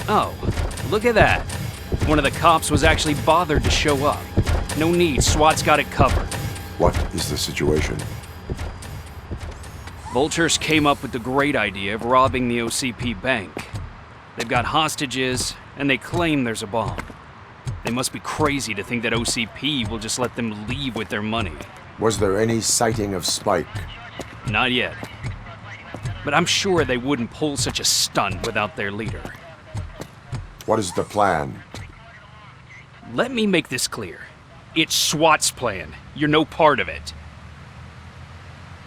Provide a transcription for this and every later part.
Oh, look at that. One of the cops was actually bothered to show up. No need, SWAT's got it covered. What is the situation? Vultures came up with the great idea of robbing the OCP bank. They've got hostages, and they claim there's a bomb. They must be crazy to think that OCP will just let them leave with their money. Was there any sighting of Spike? Not yet. But I'm sure they wouldn't pull such a stunt without their leader. What is the plan? Let me make this clear. It's SWAT's plan. You're no part of it.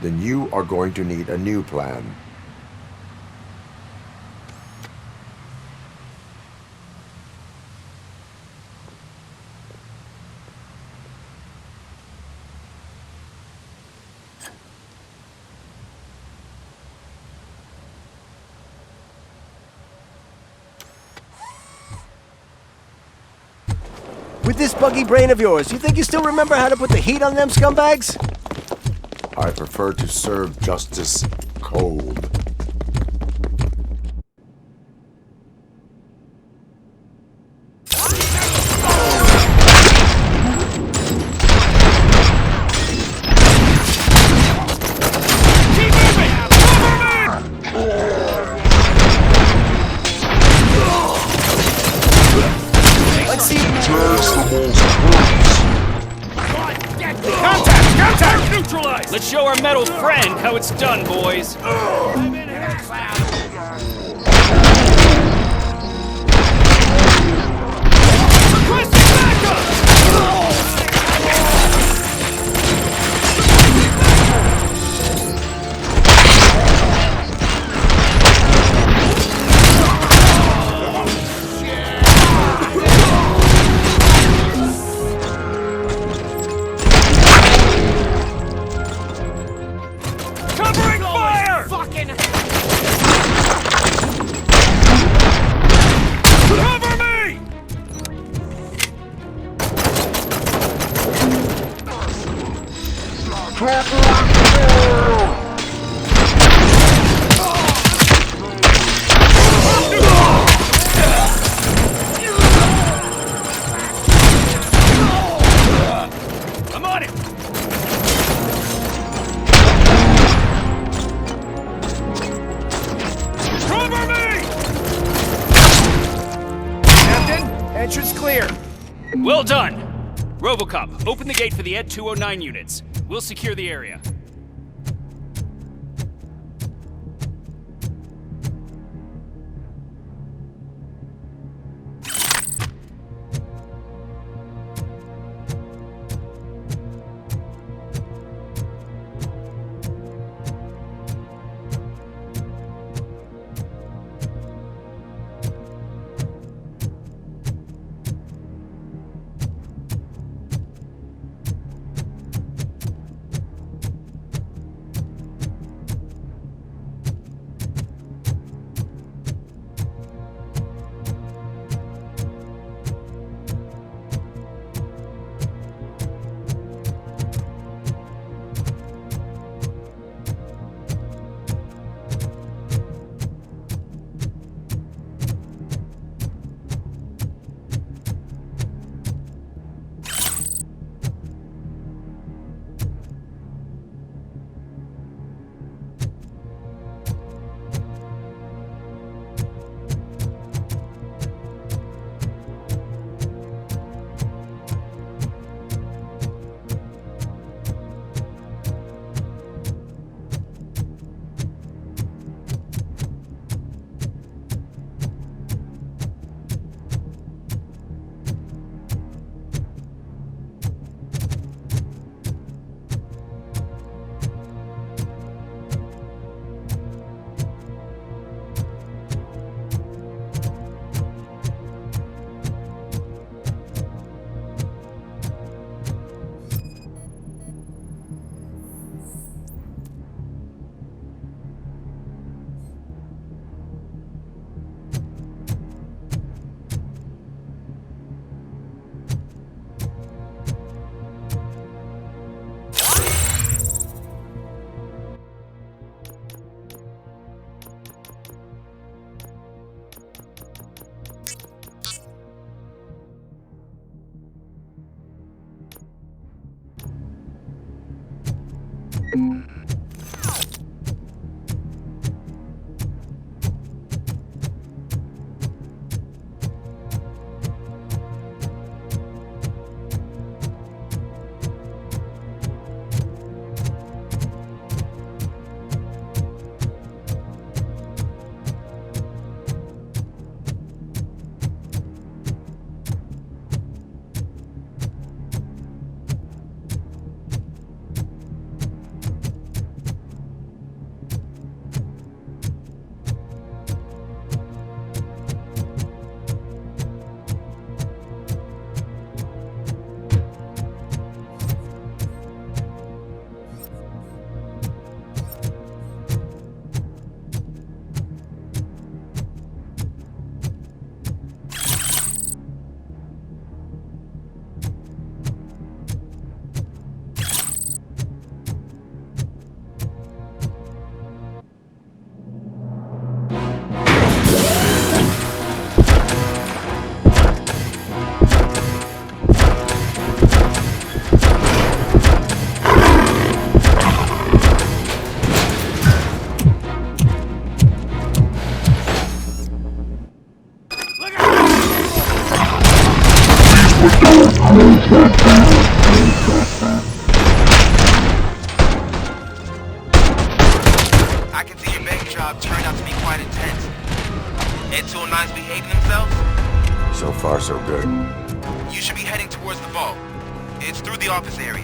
Then you are going to need a new plan. With this buggy brain of yours, you think you still remember how to put the heat on them scumbags? I prefer to serve justice cold. Let's show our metal friend how it's done, boys. Entrance clear. Well done. RoboCop, open the gate for the Ed 209 units. We'll secure the area. I can see your bank job turned out to be quite intense. Ed 209's behaving themselves? So far, so good. You should be heading towards the vault. It's through the office area.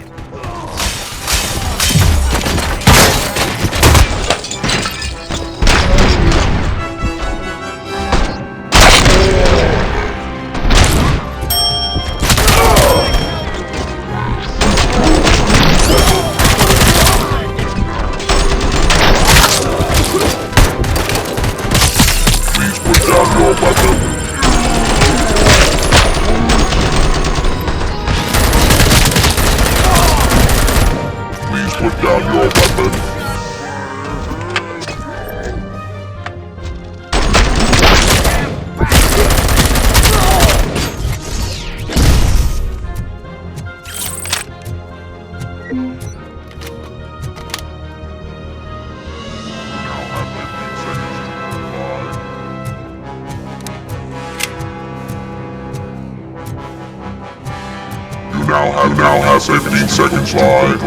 Now have 15 seconds live.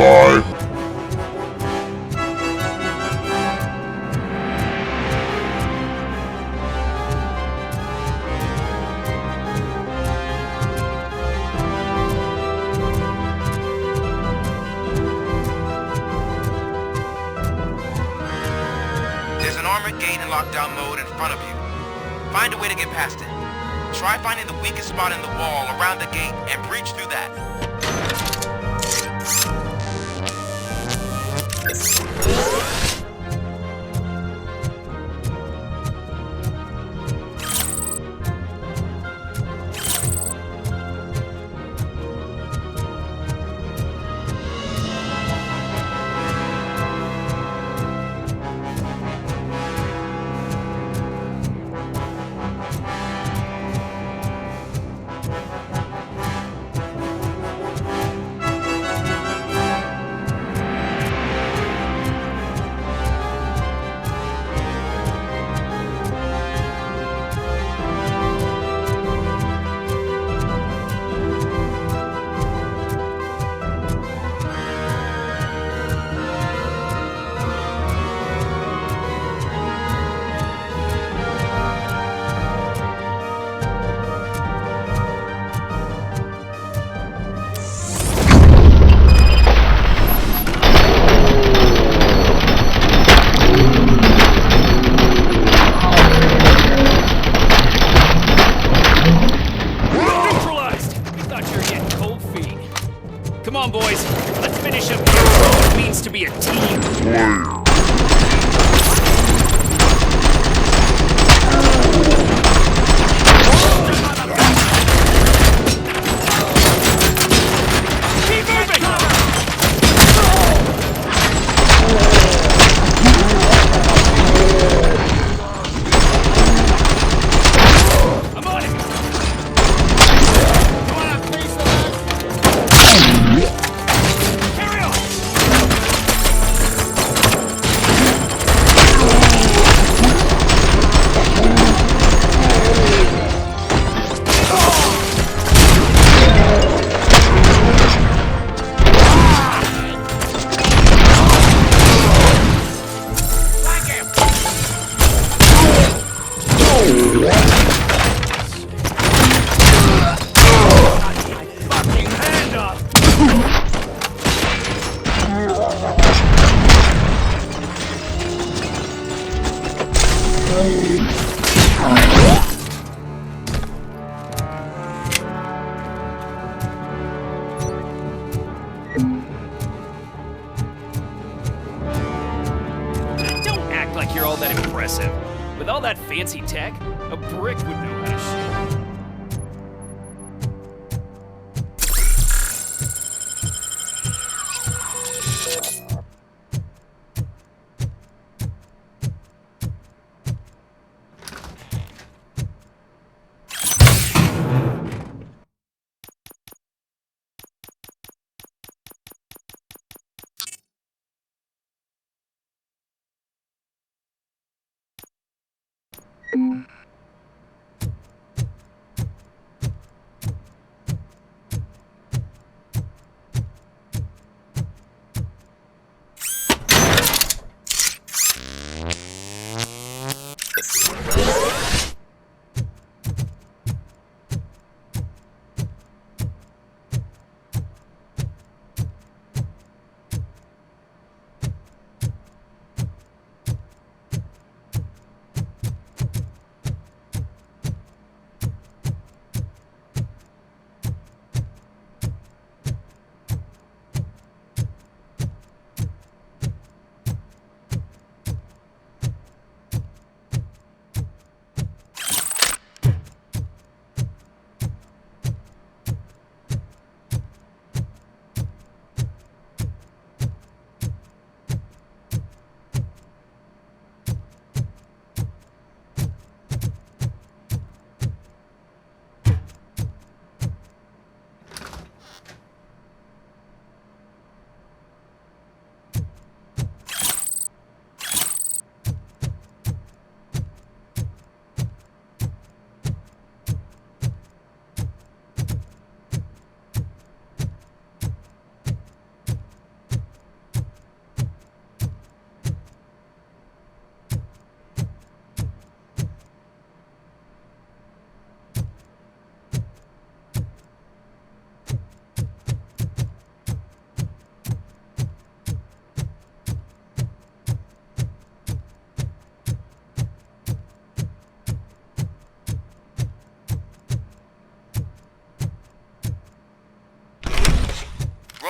There's an armored gate in lockdown mode in front of you. Find a way to get past it. Try finding the weakest spot in the wall around the gate and breach through that. Come on, boys. Let's finish up here what it means to be a team. Don't act like you're all that impressive. With all that fancy tech, a brick would know how to shoot.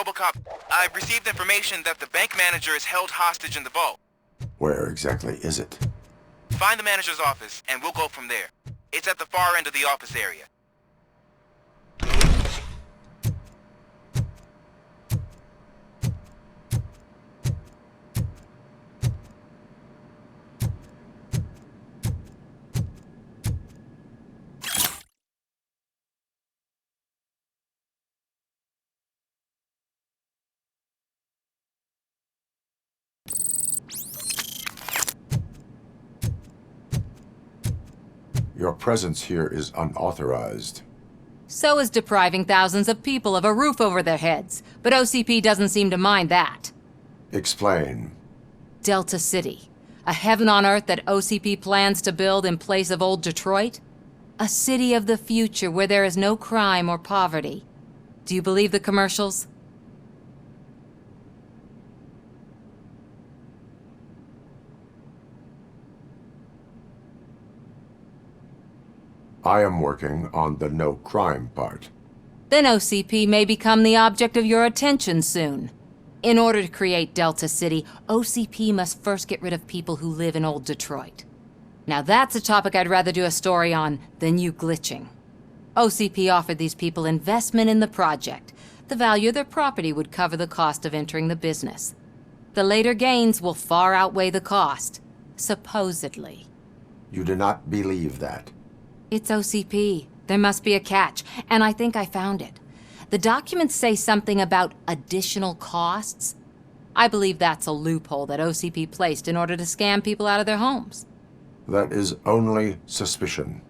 RoboCop, I've received information that the bank manager is held hostage in the vault. Where exactly is it? Find the manager's office, and we'll go from there. It's at the far end of the office area. Your presence here is unauthorized. So is depriving thousands of people of a roof over their heads. But OCP doesn't seem to mind that. Explain. Delta City. A heaven on earth that OCP plans to build in place of old Detroit? A city of the future where there is no crime or poverty. Do you believe the commercials? I am working on the no crime part. Then OCP may become the object of your attention soon. In order to create Delta City, OCP must first get rid of people who live in old Detroit. Now that's a topic I'd rather do a story on than you glitching. OCP offered these people investment in the project. The value of their property would cover the cost of entering the business. The later gains will far outweigh the cost, supposedly. You do not believe that. It's OCP. There must be a catch, and I think I found it. The documents say something about additional costs. I believe that's a loophole that OCP placed in order to scam people out of their homes. That is only suspicion.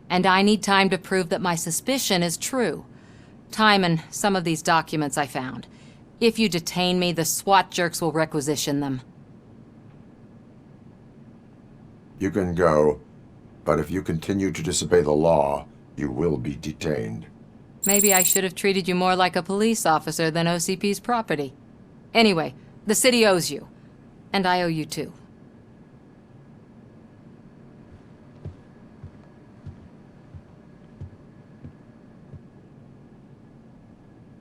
And I need time to prove that my suspicion is true. Time and some of these documents I found. If you detain me, the SWAT jerks will requisition them. You can go, but if you continue to disobey the law, you will be detained. Maybe I should have treated you more like a police officer than OCP's property. Anyway, the city owes you. And I owe you too.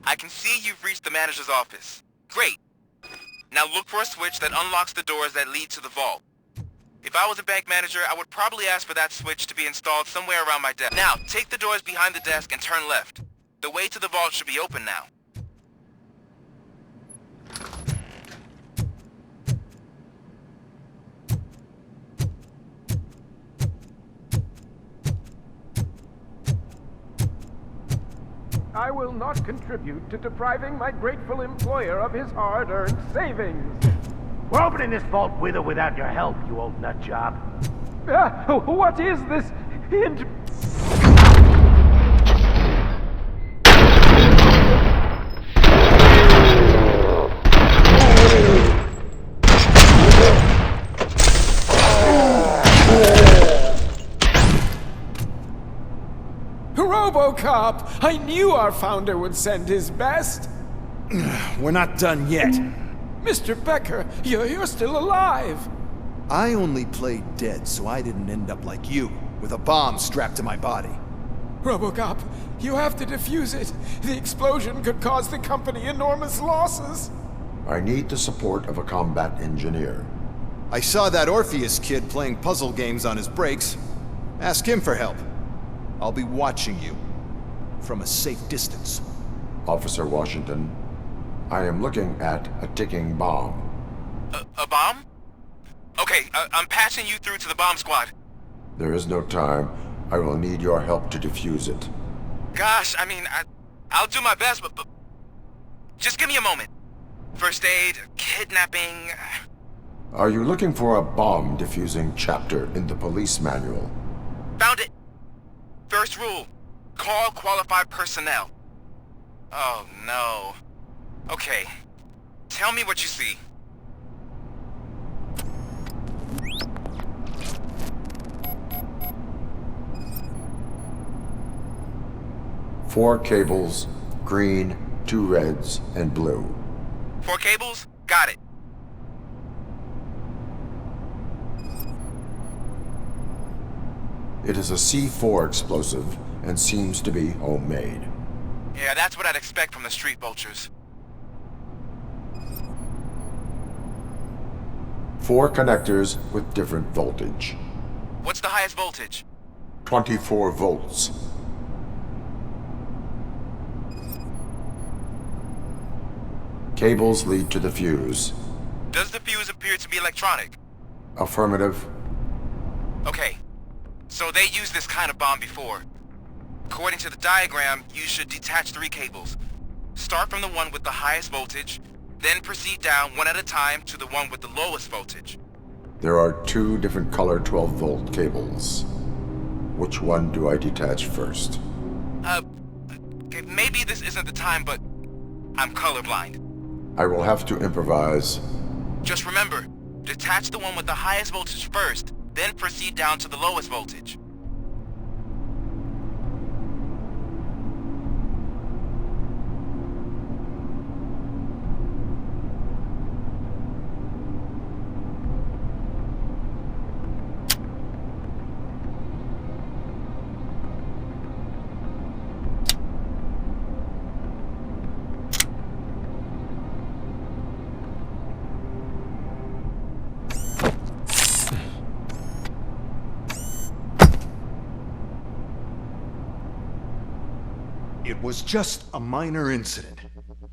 I can see you've reached the manager's office. Great. Now look for a switch that unlocks the doors that lead to the vault. If I was a bank manager, I would probably ask for that switch to be installed somewhere around my desk. Now, take the doors behind the desk and turn left. The way to the vault should be open now. I will not contribute to depriving my grateful employer of his hard-earned savings. We're opening this vault with or without your help, you old nut job. What is this hint? RoboCop! I knew our founder would send his best. We're not done yet. Mr. Becker, you're still alive. I only played dead so I didn't end up like you, with a bomb strapped to my body. RoboCop, you have to defuse it. The explosion could cause the company enormous losses. I need the support of a combat engineer. I saw that Orpheus kid playing puzzle games on his breaks. Ask him for help. I'll be watching you. From a safe distance. Officer Washington, I am looking at a ticking bomb. A bomb? Okay, I'm passing you through to the bomb squad. There is no time. I will need your help to defuse it. Gosh, I mean, I'll do my best, but just give me a moment. First aid, kidnapping... Are you looking for a bomb defusing chapter in the police manual? Found it! First rule, call qualified personnel. Oh no. Okay, tell me what you see. Four cables, green, 2 reds, and blue. 4 cables? Got it. It is a C4 explosive and seems to be homemade. Yeah, that's what I'd expect from the street vultures. 4 connectors with different voltage. What's the highest voltage? 24 volts. Cables lead to the fuse. Does the fuse appear to be electronic? Affirmative. Okay. So they used this kind of bomb before. According to the diagram, you should detach 3 cables. Start from the one with the highest voltage, then proceed down one at a time to the one with the lowest voltage. There are 2 different color 12-volt cables. Which one do I detach first? Okay, maybe this isn't the time, but I'm colorblind. I will have to improvise. Just remember, detach the one with the highest voltage first, then proceed down to the lowest voltage. It was just a minor incident.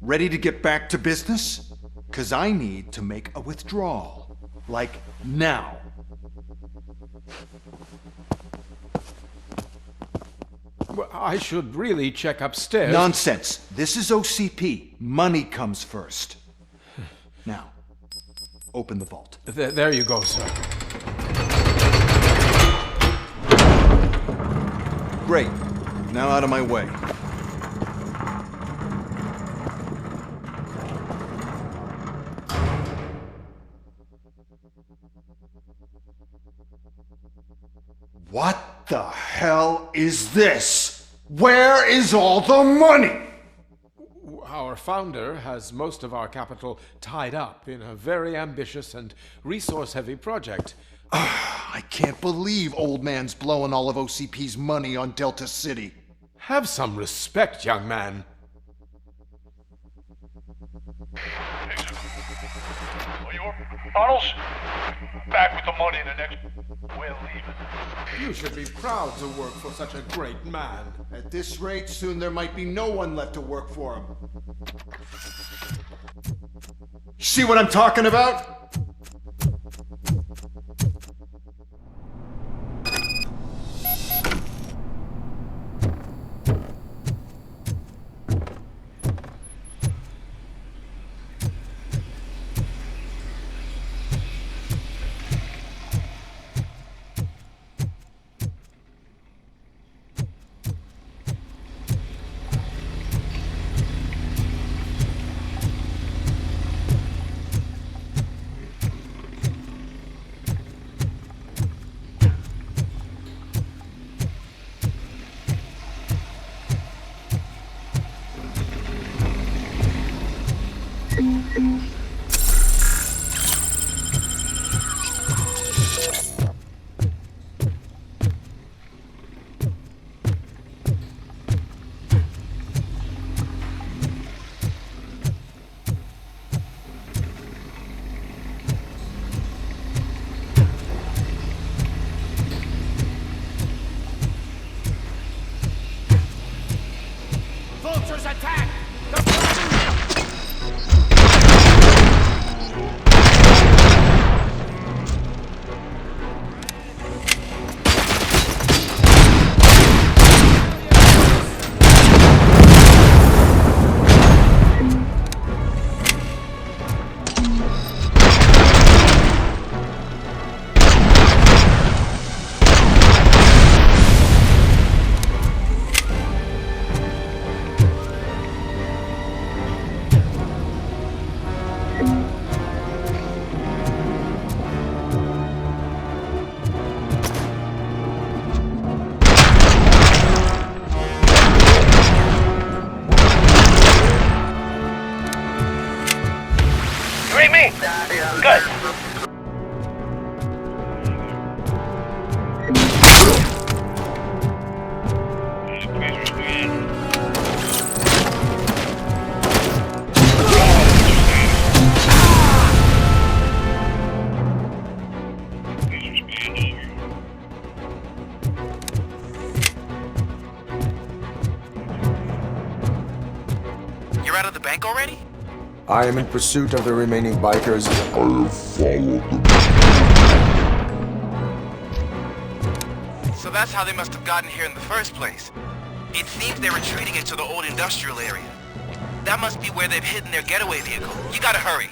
Ready to get back to business? 'Cause I need to make a withdrawal. Like, now. Well, I should really check upstairs. Nonsense. This is OCP. Money comes first. Now, open the vault. There you go, sir. Great. Now out of my way. What the hell is this? Where is all the money? Our founder has most of our capital tied up in a very ambitious and resource-heavy project. I can't believe old man's blowing all of OCP's money on Delta City. Have some respect, young man. Bottles? Back with the money in the next... We're leaving. You should be proud to work for such a great man. At this rate, soon there might be no one left to work for him. See what I'm talking about? Vultures attack! Good. They're out of the bank already? I am in pursuit of the remaining bikers. I have followed them. So that's how they must have gotten here in the first place. It seems they're retreating into the old industrial area. That must be where they've hidden their getaway vehicle. You gotta hurry.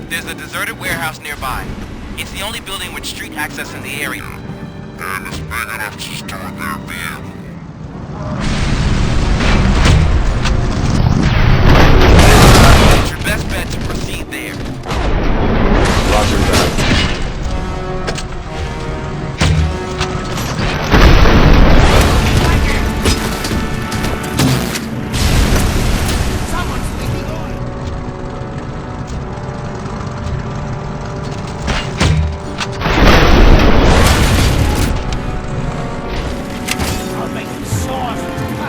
There's a deserted warehouse nearby. It's the only building with street access in the area. And it's big enough to store their vehicle. It's your best bet to proceed there. Roger that. I'll make you sauce.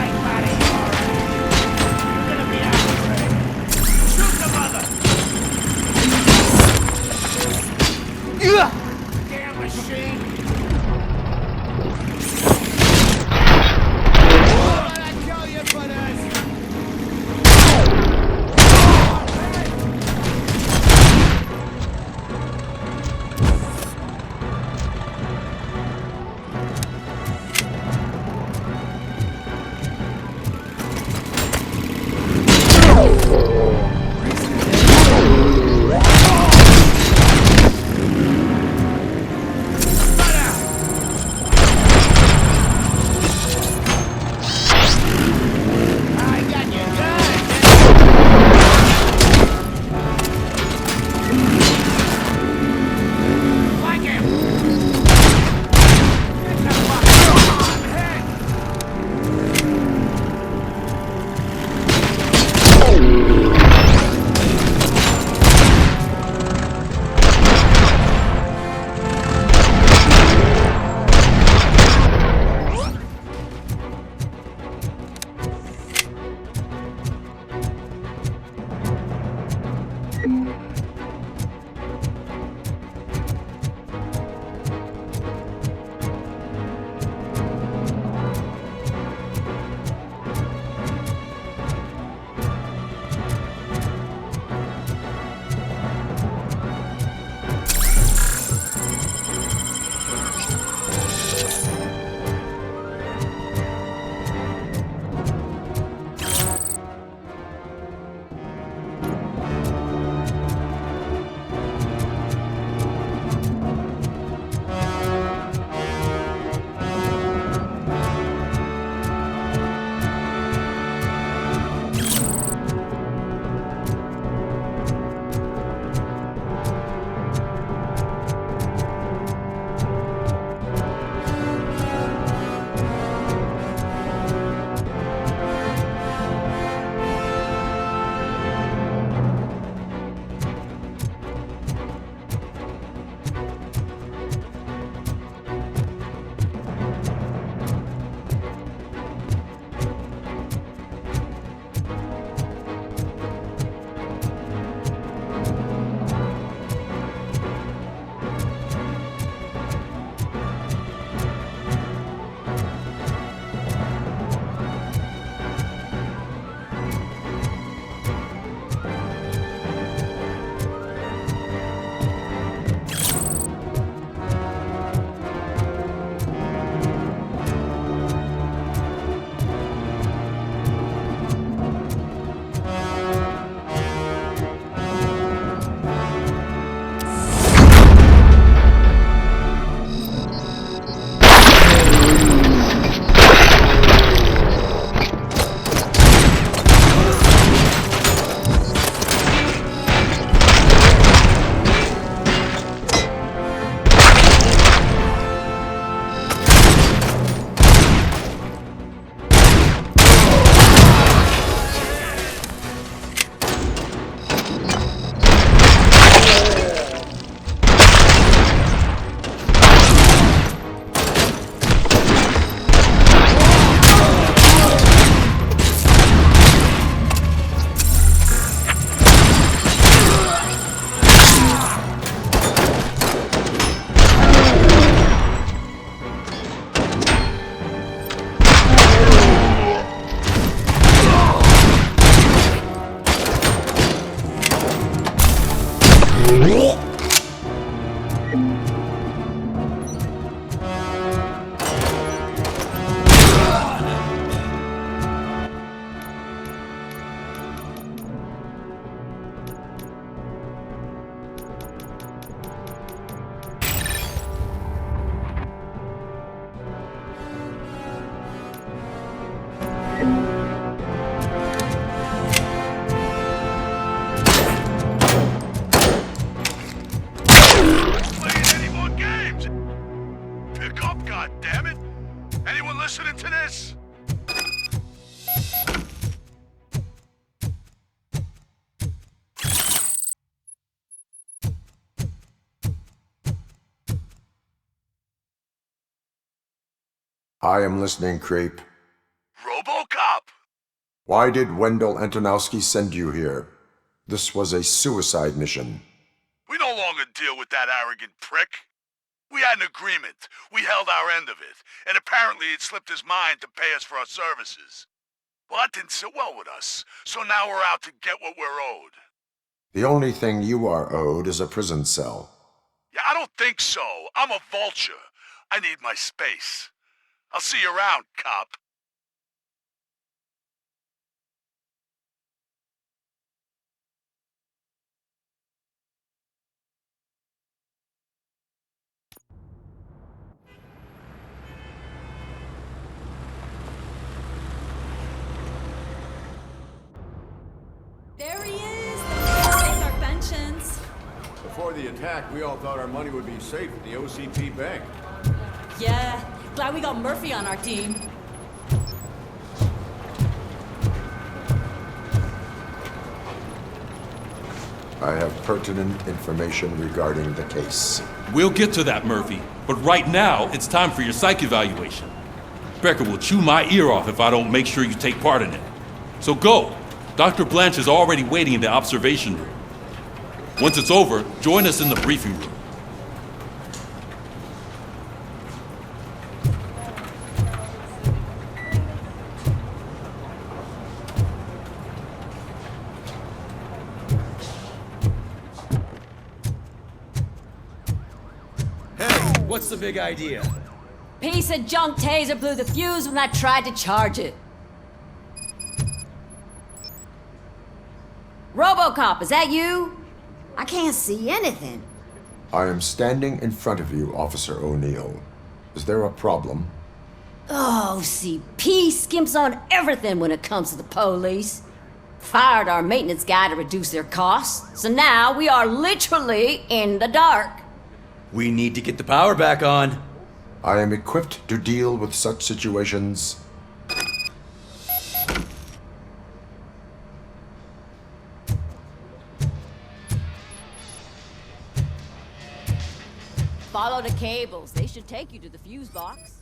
Playing any more games? Pick up, goddammit! Anyone listening to this? I am listening, Creep. RoboCop! Why did Wendell Antonowski send you here? This was a suicide mission. We no longer deal with that arrogant prick. We had an agreement. We held our end of it, and apparently it slipped his mind to pay us for our services. Well, that didn't sit well with us, so now we're out to get what we're owed. The only thing you are owed is a prison cell. Yeah, I don't think so. I'm a vulture. I need my space. I'll see you around, cop. There he is! Take our pensions. Before the attack, we all thought our money would be safe at the OCP bank. Yeah, glad we got Murphy on our team. I have pertinent information regarding the case. We'll get to that, Murphy. But right now, it's time for your psych evaluation. Becker will chew my ear off if I don't make sure you take part in it. So go. Dr. Blanche is already waiting in the observation room. Once it's over, join us in the briefing room. Hey, what's the big idea? Piece of junk taser blew the fuse when I tried to charge it. RoboCop, is that you? I can't see anything. I am standing in front of you, Officer O'Neill. Is there a problem? Oh, OCP skimps on everything when it comes to the police. Fired our maintenance guy to reduce their costs, so now we are literally in the dark. We need to get the power back on. I am equipped to deal with such situations. Follow the cables. They should take you to the fuse box.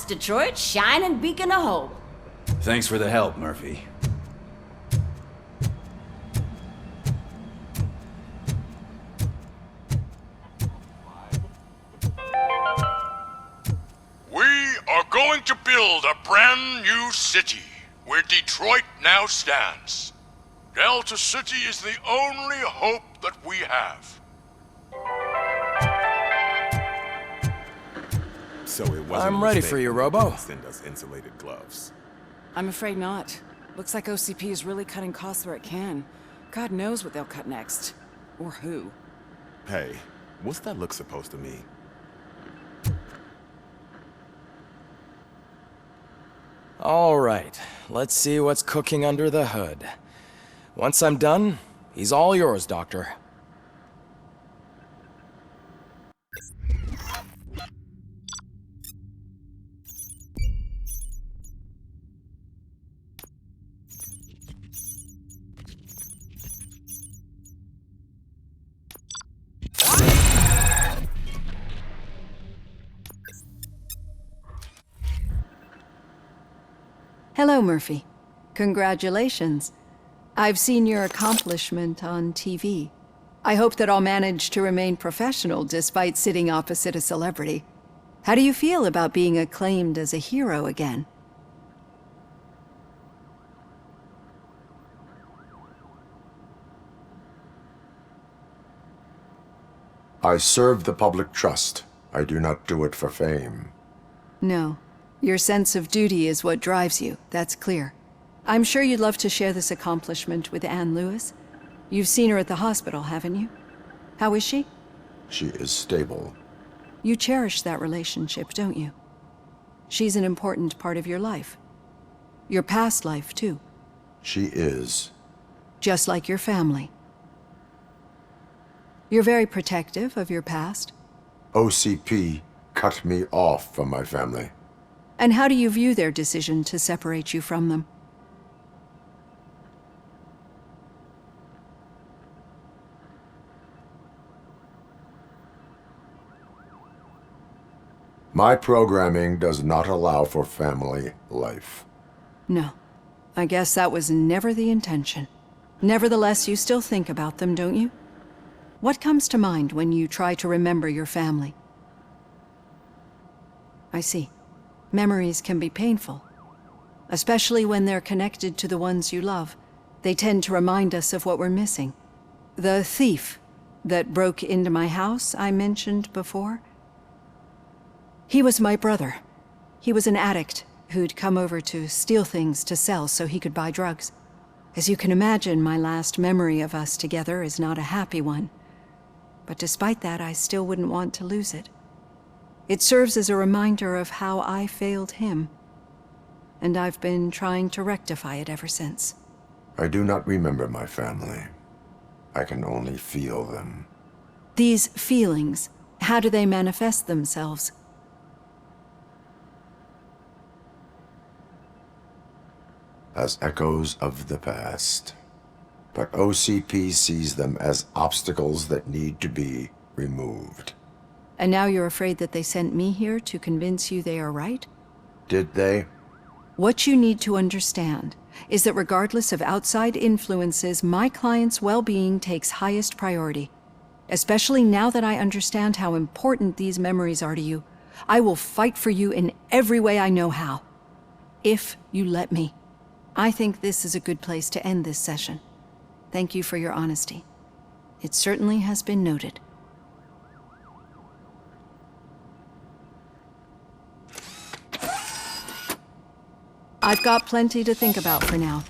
Detroit's shining beacon of hope. Thanks for the help, Murphy. We are going to build a brand new city where Detroit now stands. Delta City is the only hope that we have. So it wasn't I'm ready for you, Robo. Send us insulated gloves. I'm afraid not. Looks like OCP is really cutting costs where it can. God knows what they'll cut next. Or who. Hey, what's that look supposed to mean? All right, let's see what's cooking under the hood. Once I'm done, he's all yours, Doctor. Hello, Murphy. Congratulations. I've seen your accomplishment on TV. I hope that I'll manage to remain professional despite sitting opposite a celebrity. How do you feel about being acclaimed as a hero again? I serve the public trust. I do not do it for fame. No. Your sense of duty is what drives you, that's clear. I'm sure you'd love to share this accomplishment with Anne Lewis. You've seen her at the hospital, haven't you? How is she? She is stable. You cherish that relationship, don't you? She's an important part of your life. Your past life, too. She is. Just like your family. You're very protective of your past. OCP cut me off from my family. And how do you view their decision to separate you from them? My programming does not allow for family life. No. I guess that was never the intention. Nevertheless, you still think about them, don't you? What comes to mind when you try to remember your family? I see. Memories can be painful, especially when they're connected to the ones you love. They tend to remind us of what we're missing. The thief that broke into my house I mentioned before, he was my brother. He was an addict who'd come over to steal things to sell so he could buy drugs. As you can imagine, my last memory of us together is not a happy one. But despite that, I still wouldn't want to lose it. It serves as a reminder of how I failed him. And I've been trying to rectify it ever since. I do not remember my family. I can only feel them. These feelings, how do they manifest themselves? As echoes of the past. But OCP sees them as obstacles that need to be removed. And now you're afraid that they sent me here to convince you they are right? Did they? What you need to understand is that regardless of outside influences, my client's well-being takes highest priority. Especially now that I understand how important these memories are to you, I will fight for you in every way I know how. If you let me. I think this is a good place to end this session. Thank you for your honesty. It certainly has been noted. I've got plenty to think about for now.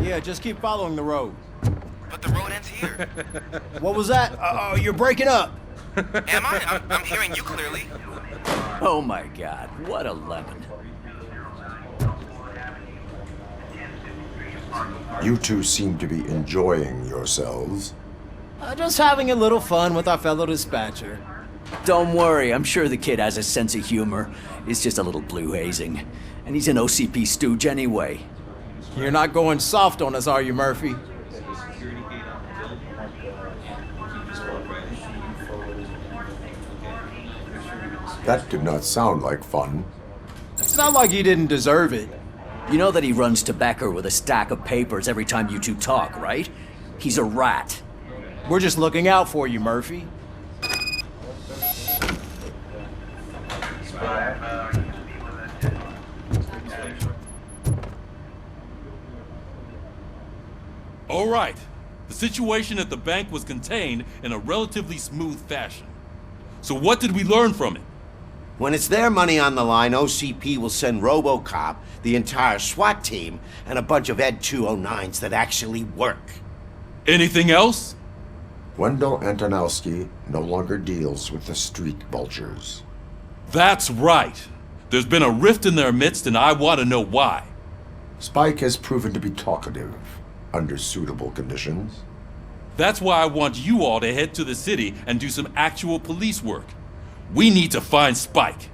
Yeah, just keep following the road. But the road ends here. What was that? Oh, you're breaking up. Am I? I'm hearing you clearly. Oh my god, what a lemon. You two seem to be enjoying yourselves. Just having a little fun with our fellow dispatcher. Don't worry, I'm sure the kid has a sense of humor. It's just a little blue hazing. And he's an OCP stooge anyway. You're not going soft on us, are you, Murphy? That did not sound like fun. It's not like he didn't deserve it. You know that he runs to Becker with a stack of papers every time you two talk, right? He's a rat. We're just looking out for you, Murphy. All right. The situation at the bank was contained in a relatively smooth fashion. So what did we learn from it? When it's their money on the line, OCP will send RoboCop, the entire SWAT team, and a bunch of Ed 209s that actually work. Anything else? Wendell Antonowski no longer deals with the street vultures. That's right. There's been a rift in their midst, and I want to know why. Spike has proven to be talkative under suitable conditions. That's why I want you all to head to the city and do some actual police work. We need to find Spike.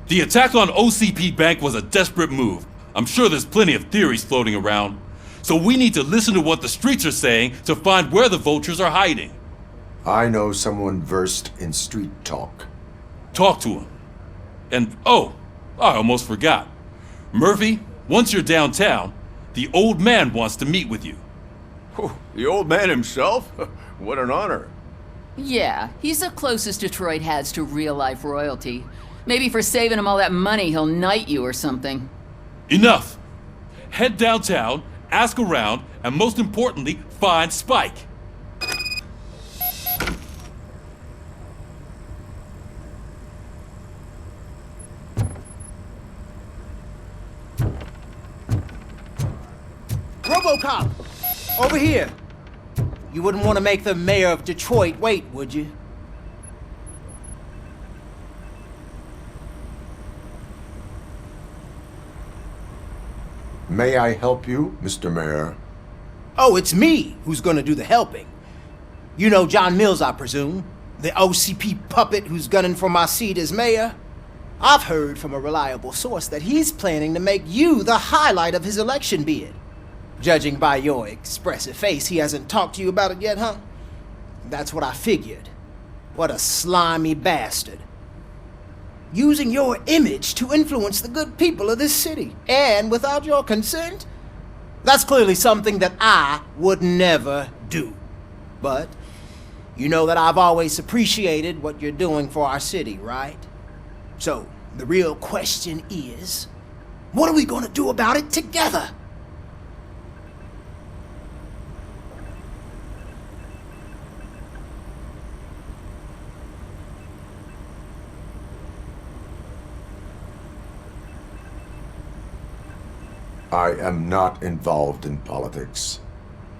The attack on OCP Bank was a desperate move. I'm sure there's plenty of theories floating around. So we need to listen to what the streets are saying to find where the vultures are hiding. I know someone versed in street talk. Talk to him. And oh, I almost forgot. Murphy, once you're downtown, the old man wants to meet with you. Oh, the old man himself? What an honor. Yeah, he's the closest Detroit has to real-life royalty. Maybe for saving him all that money, he'll knight you or something. Enough! Head downtown, ask around, and most importantly, find Spike. RoboCop! Over here! You wouldn't want to make the mayor of Detroit wait, would you? May I help you, Mr. Mayor? Oh, it's me who's gonna do the helping. You know John Mills, I presume? The OCP puppet who's gunning for my seat as mayor? I've heard from a reliable source that he's planning to make you the highlight of his election bid. Judging by your expressive face, he hasn't talked to you about it yet, huh? That's what I figured. What a slimy bastard. Using your image to influence the good people of this city, and without your consent? That's clearly something that I would never do. But you know that I've always appreciated what you're doing for our city, right? So, the real question is, what are we gonna do about it together? I am not involved in politics.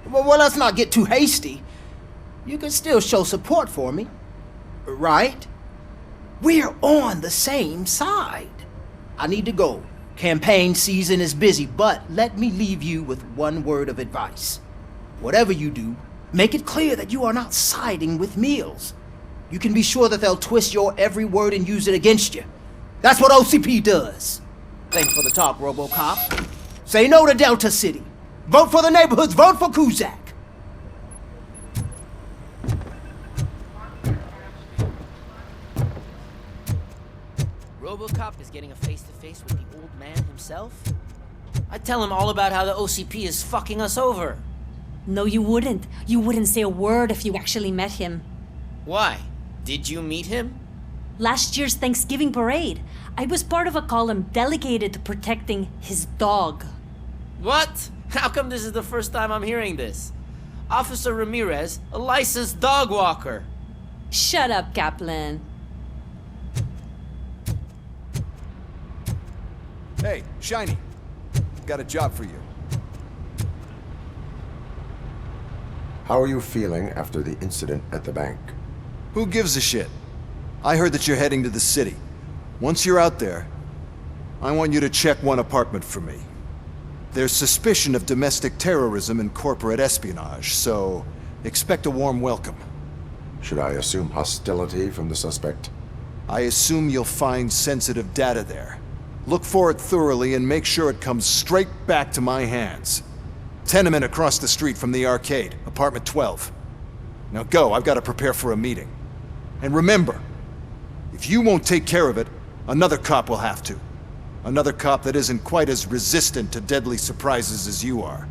Well, let's not get too hasty. You can still show support for me, right? We're on the same side. I need to go. Campaign season is busy, but let me leave you with one word of advice. Whatever you do, make it clear that you are not siding with Mills. You can be sure that they'll twist your every word and use it against you. That's what OCP does. Thanks for the talk, RoboCop. Say no to Delta City. Vote for the neighborhoods. Vote for Kuzak. RoboCop is getting a face-to-face with the old man himself? I'd tell him all about how the OCP is fucking us over. No, you wouldn't. You wouldn't say a word if you actually met him. Why? Did you meet him? Last year's Thanksgiving parade, I was part of a column delegated to protecting his dog. What? How come this is the first time I'm hearing this? Officer Ramirez, a licensed dog walker. Shut up, Kaplan. Hey, Shiny. Got a job for you. How are you feeling after the incident at the bank? Who gives a shit? I heard that you're heading to the city. Once you're out there, I want you to check one apartment for me. There's suspicion of domestic terrorism and corporate espionage, so expect a warm welcome. Should I assume hostility from the suspect? I assume you'll find sensitive data there. Look for it thoroughly and make sure it comes straight back to my hands. Tenement across the street from the arcade, apartment 12. Now go, I've got to prepare for a meeting. And remember, if you won't take care of it, another cop will have to. Another cop that isn't quite as resistant to deadly surprises as you are.